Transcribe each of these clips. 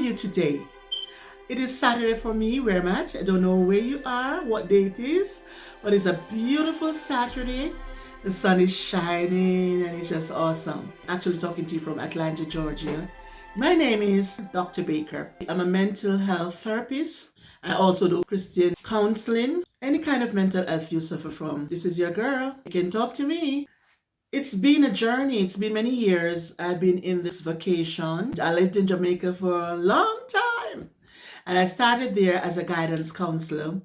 you today? It is Saturday for me, where I'm at. I don't know where you are, what day it is, but it's a beautiful Saturday. The sun is shining and it's just awesome. Actually talking to you from Atlanta, Georgia. My name is Dr. Baker. I'm a mental health therapist. I also do Christian counseling. Any kind of mental health you suffer from, this is your girl. You can talk to me. It's been a journey. It's been many years. I've been in this vacation. I lived in Jamaica for a long time. And I started there as a guidance counselor.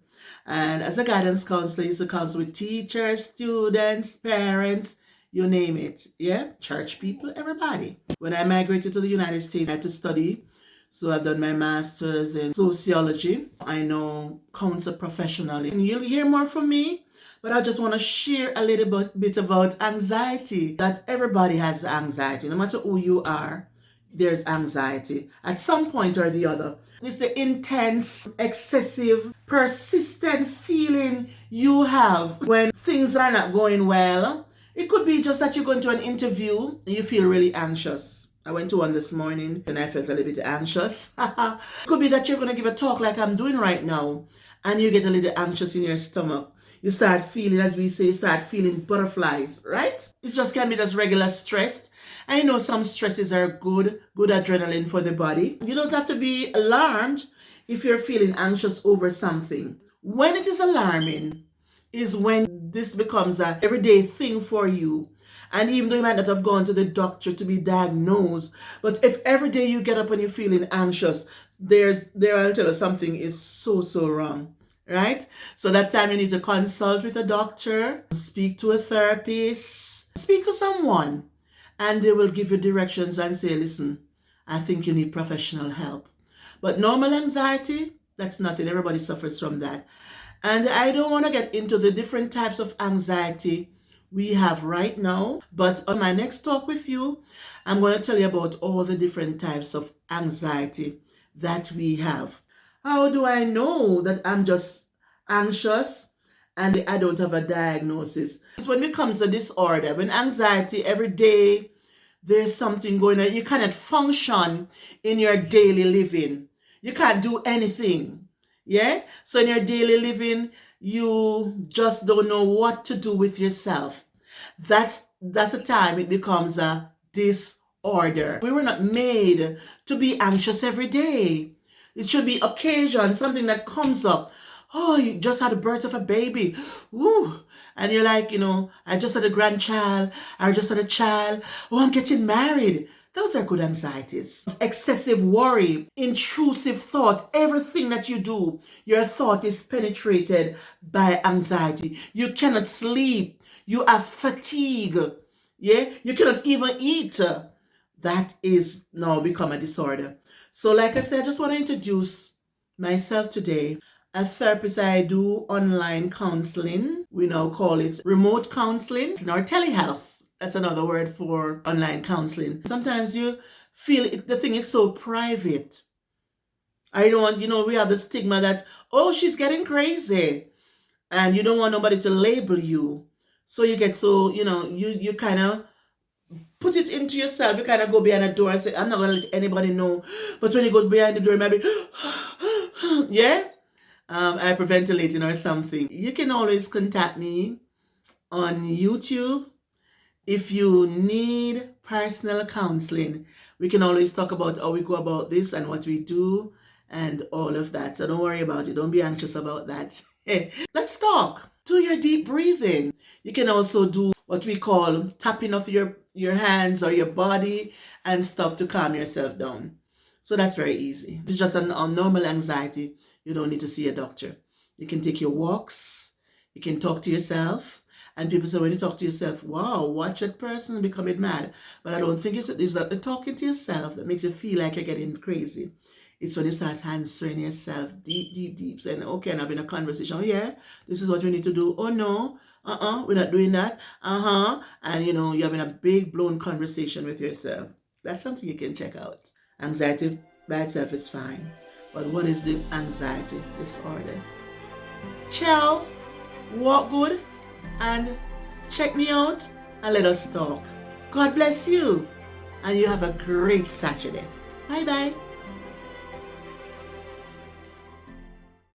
And as a guidance counselor, I used to counsel with teachers, students, parents, you name it. Yeah, church people, everybody. When I migrated to the United States, I had to study. So I've done my master's in sociology. I know counsel professionally. And you'll hear more from me. But I just want to share a little bit about anxiety. That everybody has anxiety. No matter who you are, there's anxiety at some point or the other. It's the intense, excessive, persistent feeling you have when things are not going well. It could be just that you're going to an interview and you feel really anxious. I went to one this morning and I felt a little bit anxious. It could be that you're going to give a talk like I'm doing right now and you get a little anxious in your stomach. You start feeling, as we say, you start feeling butterflies, right? It just can be just regular stress. I know some stresses are good adrenaline for the body. You don't have to be alarmed if you're feeling anxious over something. When it is alarming is when this becomes an everyday thing for you. And even though you might not have gone to the doctor to be diagnosed, but if every day you get up and you're feeling anxious, I'll tell you something is so wrong. Right? So that time you need to consult with a doctor, speak to a therapist, speak to someone, and they will give you directions and say, listen, I think you need professional help. But normal anxiety, that's nothing. Everybody suffers from that. And I don't want to get into the different types of anxiety we have right now. But on my next talk with you, I'm going to tell you about all the different types of anxiety that we have. How do I know that I'm just anxious and I don't have a diagnosis? It's when it comes to disorder, when anxiety every day, there's something going on. You cannot function in your daily living. You can't do anything. Yeah? So in your daily living, you just don't know what to do with yourself. That's the time it becomes a disorder. We were not made to be anxious every day. It should be occasion, something that comes up. Oh, you just had a birth of a baby. Woo. And you're like, I just had a grandchild. I just had a child. Oh, I'm getting married. Those are good anxieties. Excessive worry, intrusive thought. Everything that you do, your thought is penetrated by anxiety. You cannot sleep. You have fatigue. Yeah? You cannot even eat. That is now become a disorder. So like I said, I just want to introduce myself today. As a therapist, I do online counseling. We now call it remote counseling or telehealth. That's another word for online counseling. Sometimes you feel the thing is so private. I don't want, we have the stigma that, oh, she's getting crazy. And you don't want nobody to label you. So you get so, you kind of put it into yourself. You kind of go behind a door and say, I'm not going to let anybody know. But when you go behind the door, maybe, yeah, hyperventilating or something. You can always contact me on YouTube. If you need personal counseling, we can always talk about how we go about this and what we do and all of that. So don't worry about it. Don't be anxious about that. Let's talk. Do your deep breathing. You can also do what we call tapping of your hands or your body and stuff to calm yourself down. So that's very easy. It's just a normal anxiety. You don't need to see a doctor. You can take your walks. You can talk to yourself. And people say when you talk to yourself, wow, watch that person becoming mad. But I don't think it's the talking to yourself that makes you feel like you're getting crazy. It's when you start answering yourself deep, saying, okay, and having a conversation. Oh, yeah, this is what we need to do. Oh, no, we're not doing that. And, you're having a big blown conversation with yourself. That's something you can check out. Anxiety by itself is fine. But what is the anxiety disorder? Ciao, walk good, and check me out and let us talk. God bless you, and you have a great Saturday. Bye-bye.